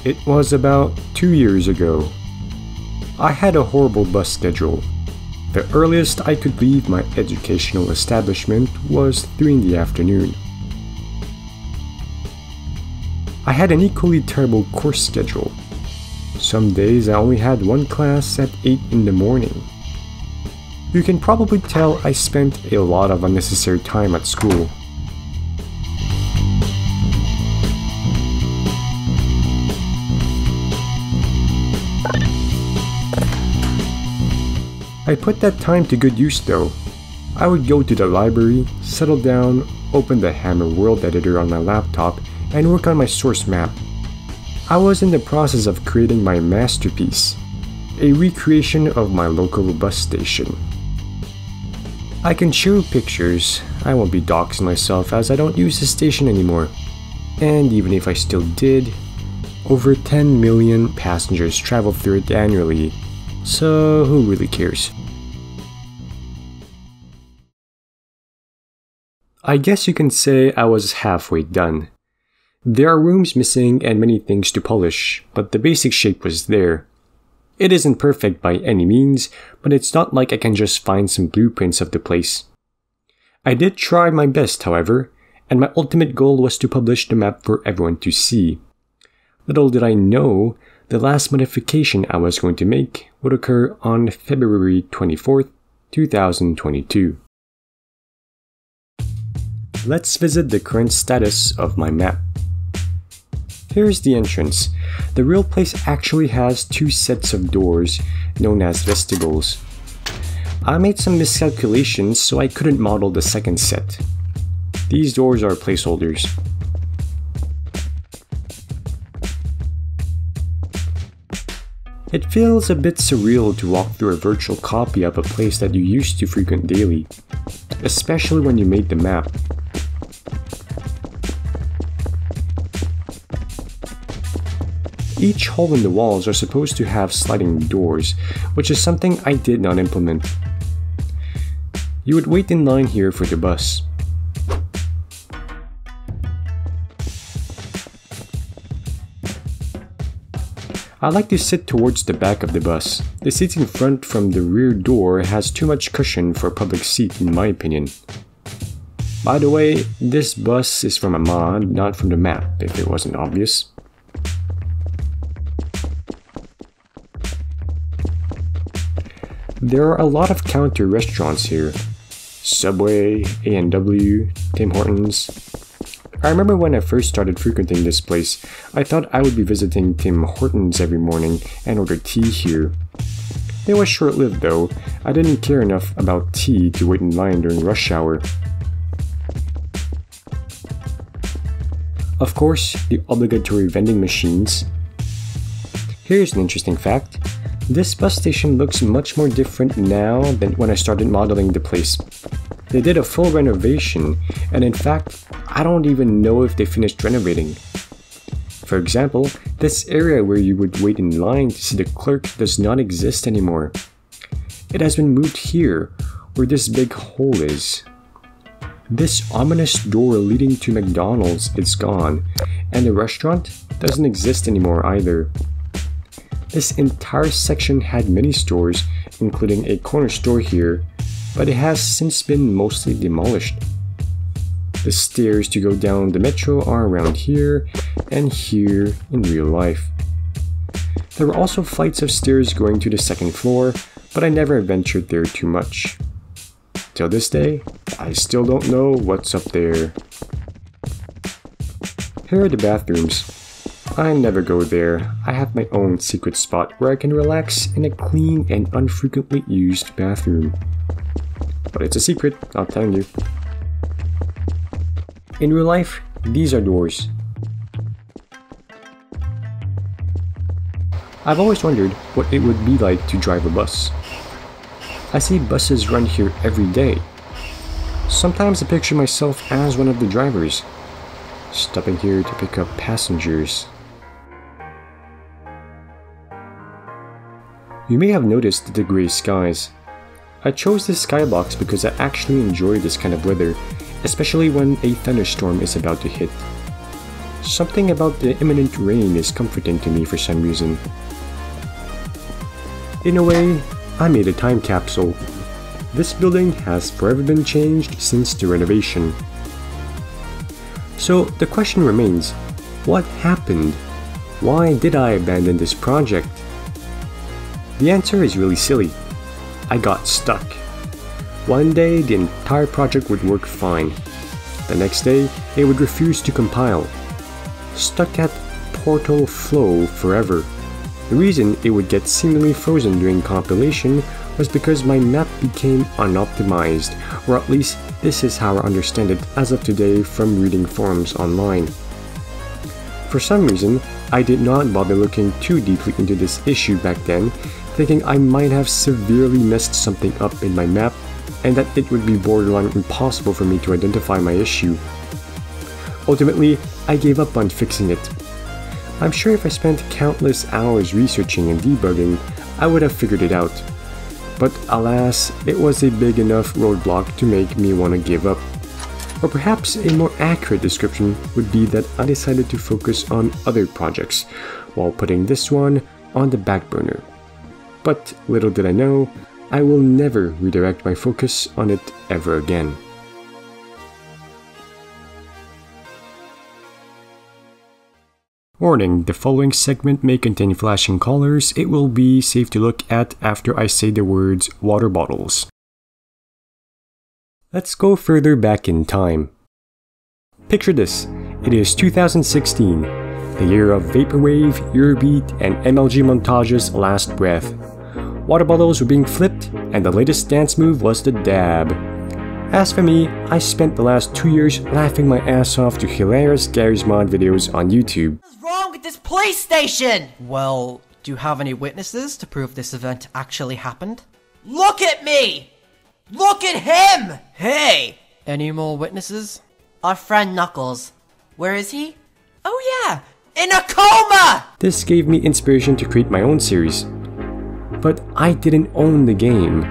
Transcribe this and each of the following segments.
It was about 2 years ago. I had a horrible bus schedule. The earliest I could leave my educational establishment was 3 in the afternoon. I had an equally terrible course schedule. Some days I only had one class at 8 in the morning. You can probably tell I spent a lot of unnecessary time at school. I put that time to good use though. I would go to the library, settle down, open the Hammer World editor on my laptop, and work on my source map. I was in the process of creating my masterpiece, a recreation of my local bus station. I can show pictures. I won't be doxing myself as I don't use the station anymore. And even if I still did, over 10 million passengers travel through it annually, so who really cares? I guess you can say I was halfway done. There are rooms missing and many things to polish, but the basic shape was there. It isn't perfect by any means, but it's not like I can just find some blueprints of the place. I did try my best, however, and my ultimate goal was to publish the map for everyone to see. Little did I know, the last modification I was going to make would occur on February 24th, 2022. Let's visit the current status of my map. Here's the entrance. The real place actually has 2 sets of doors, known as vestibules. I made some miscalculations, so I couldn't model the second set. These doors are placeholders. It feels a bit surreal to walk through a virtual copy of a place that you used to frequent daily, especially when you made the map. Each hole in the walls are supposed to have sliding doors, which is something I did not implement. You would wait in line here for the bus. I like to sit towards the back of the bus. The seats in front from the rear door has too much cushion for a public seat in my opinion. By the way, this bus is from a mod, not from the map, if it wasn't obvious. There are a lot of counter restaurants here. Subway, A&W, Tim Hortons. I remember when I first started frequenting this place, I thought I would be visiting Tim Hortons every morning and order tea here. It was short-lived though. I didn't care enough about tea to wait in line during rush hour. Of course, the obligatory vending machines. Here's an interesting fact. This bus station looks much more different now than when I started modeling the place. They did a full renovation, and in fact, I don't even know if they finished renovating. For example, this area where you would wait in line to see the clerk does not exist anymore. It has been moved here, where this big hole is. This ominous door leading to McDonald's is gone, and the restaurant doesn't exist anymore either. This entire section had many stores, including a corner store here, but it has since been mostly demolished. The stairs to go down the metro are around here and here in real life. There were also flights of stairs going to the second floor, but I never ventured there too much. Till this day, I still don't know what's up there. Here are the bathrooms. I never go there. I have my own secret spot where I can relax in a clean and unfrequently used bathroom. But it's a secret, not telling you. In real life, these are doors. I've always wondered what it would be like to drive a bus. I see buses run here every day. Sometimes I picture myself as one of the drivers, stopping here to pick up passengers. You may have noticed the grey skies. I chose this skybox because I actually enjoy this kind of weather, especially when a thunderstorm is about to hit. Something about the imminent rain is comforting to me for some reason. In a way, I made a time capsule. This building has forever been changed since the renovation. So the question remains, what happened? Why did I abandon this project? The answer is really silly. I got stuck. One day the entire project would work fine. The next day it would refuse to compile. Stuck at portal flow forever. The reason it would get seemingly frozen during compilation was because my map became unoptimized, or at least this is how I understand it as of today from reading forums online. For some reason, I did not bother looking too deeply into this issue back then, thinking I might have severely messed something up in my map and that it would be borderline impossible for me to identify my issue. Ultimately, I gave up on fixing it. I'm sure if I spent countless hours researching and debugging, I would have figured it out. But alas, it was a big enough roadblock to make me want to give up. Or perhaps a more accurate description would be that I decided to focus on other projects, while putting this one on the back burner. But little did I know, I will never redirect my focus on it ever again. Warning, the following segment may contain flashing colors. It will be safe to look at after I say the words water bottles. Let's go further back in time. Picture this, it is 2016, the year of Vaporwave, Eurobeat, and MLG Montage's last breath. Water bottles were being flipped, and the latest dance move was the dab. As for me, I spent the last 2 years laughing my ass off to hilarious Garry's Mod videos on YouTube. What's wrong with this PlayStation? Well, do you have any witnesses to prove this event actually happened? Look at me! Look at him! Hey! Any more witnesses? Our friend Knuckles. Where is he? Oh yeah! In a coma! This gave me inspiration to create my own series. But I didn't own the game.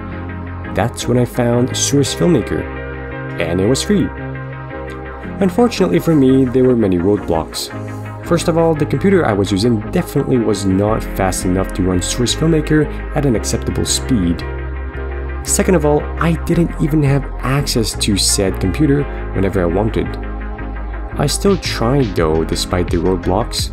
That's when I found Source Filmmaker, and it was free. Unfortunately for me, there were many roadblocks. First of all, the computer I was using definitely was not fast enough to run Source Filmmaker at an acceptable speed. Second of all, I didn't even have access to said computer whenever I wanted. I still tried though, despite the roadblocks.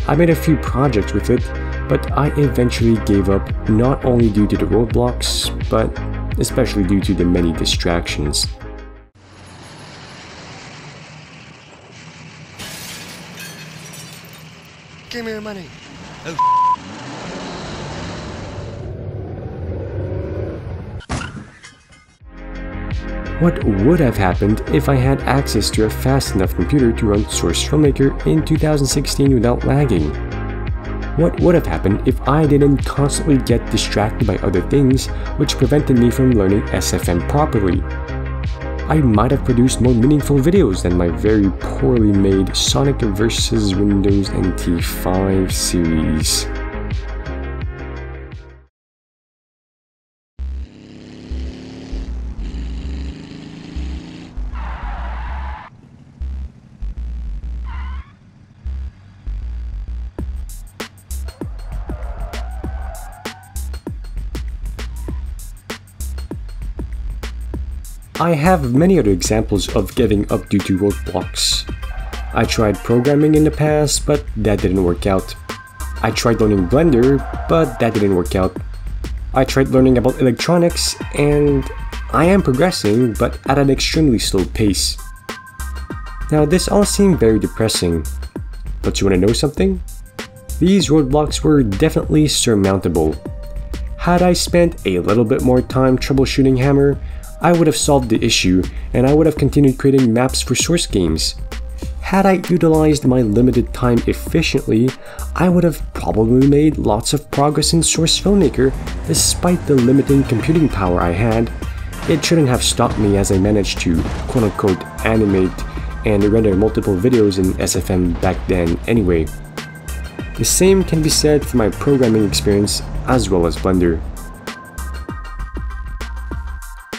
I made a few projects with it, but I eventually gave up not only due to the roadblocks, but especially due to the many distractions. Give me your money. What would have happened if I had access to a fast enough computer to run Source Filmmaker in 2016 without lagging? What would have happened if I didn't constantly get distracted by other things which prevented me from learning SFM properly? I might have produced more meaningful videos than my very poorly made Sonic vs. Windows NT 5 series. I have many other examples of giving up due to roadblocks. I tried programming in the past, but that didn't work out. I tried learning Blender, but that didn't work out. I tried learning about electronics, and I am progressing, but at an extremely slow pace. Now this all seemed very depressing, but you wanna know something? These roadblocks were definitely surmountable. Had I spent a little bit more time troubleshooting Hammer, I would have solved the issue, and I would have continued creating maps for Source games. Had I utilized my limited time efficiently, I would have probably made lots of progress in Source Filmmaker despite the limiting computing power I had. It shouldn't have stopped me as I managed to quote-unquote animate and render multiple videos in SFM back then anyway. The same can be said for my programming experience as well as Blender.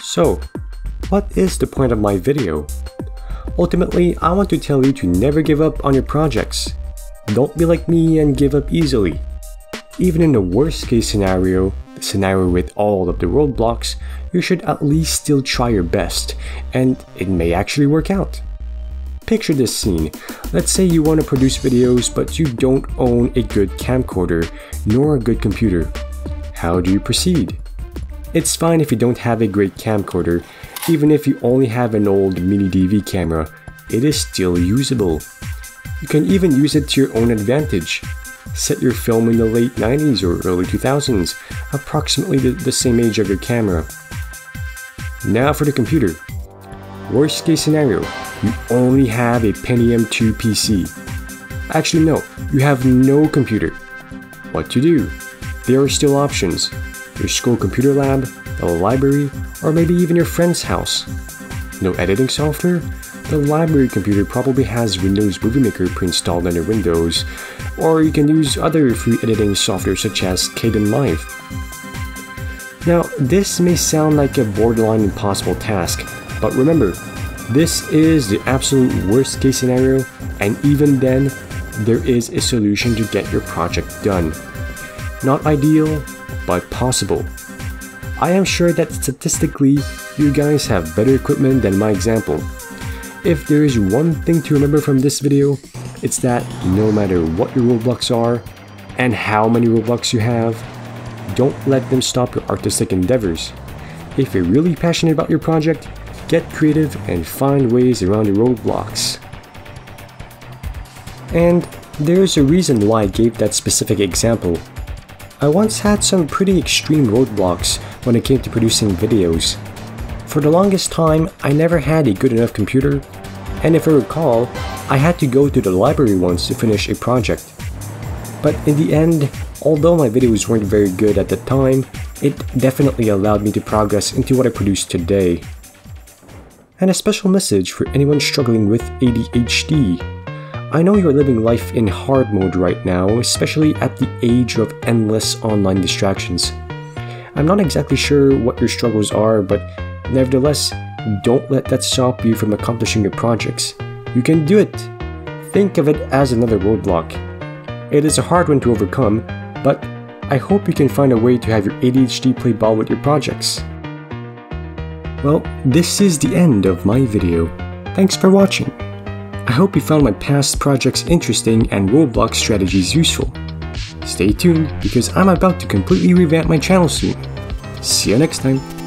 So, what is the point of my video? Ultimately, I want to tell you to never give up on your projects. Don't be like me and give up easily. Even in the worst case scenario, the scenario with all of the roadblocks, you should at least still try your best, and it may actually work out. Picture this scene. Let's say you want to produce videos but you don't own a good camcorder nor a good computer. How do you proceed? It's fine if you don't have a great camcorder. Even if you only have an old mini DV camera, it is still usable. You can even use it to your own advantage. Set your film in the late 90s or early 2000s, approximately the same age of your camera. Now for the computer. Worst case scenario, you only have a Pentium 2 PC. Actually no, you have no computer. What to do? There are still options. Your school computer lab, a library, or maybe even your friend's house. No editing software? The library computer probably has Windows Movie Maker pre-installed under Windows, or you can use other free editing software such as Kdenlive. Now, this may sound like a borderline impossible task, but remember, this is the absolute worst case scenario, and even then, there is a solution to get your project done. Not ideal, but possible. I am sure that statistically, you guys have better equipment than my example. If there is one thing to remember from this video, it's that no matter what your roadblocks are, and how many roadblocks you have, don't let them stop your artistic endeavors. If you're really passionate about your project, get creative and find ways around your roadblocks. And there's a reason why I gave that specific example. I once had some pretty extreme roadblocks when it came to producing videos. For the longest time, I never had a good enough computer, and if I recall, I had to go to the library once to finish a project. But in the end, although my videos weren't very good at the time, it definitely allowed me to progress into what I produce today. And a special message for anyone struggling with ADHD. I know you're living life in hard mode right now, especially at the age of endless online distractions. I'm not exactly sure what your struggles are, but nevertheless, don't let that stop you from accomplishing your projects. You can do it! Think of it as another roadblock. It is a hard one to overcome, but I hope you can find a way to have your ADHD play ball with your projects. Well, this is the end of my video. Thanks for watching. I hope you found my past projects interesting and roadblock strategies useful. Stay tuned because I'm about to completely revamp my channel soon. See you next time.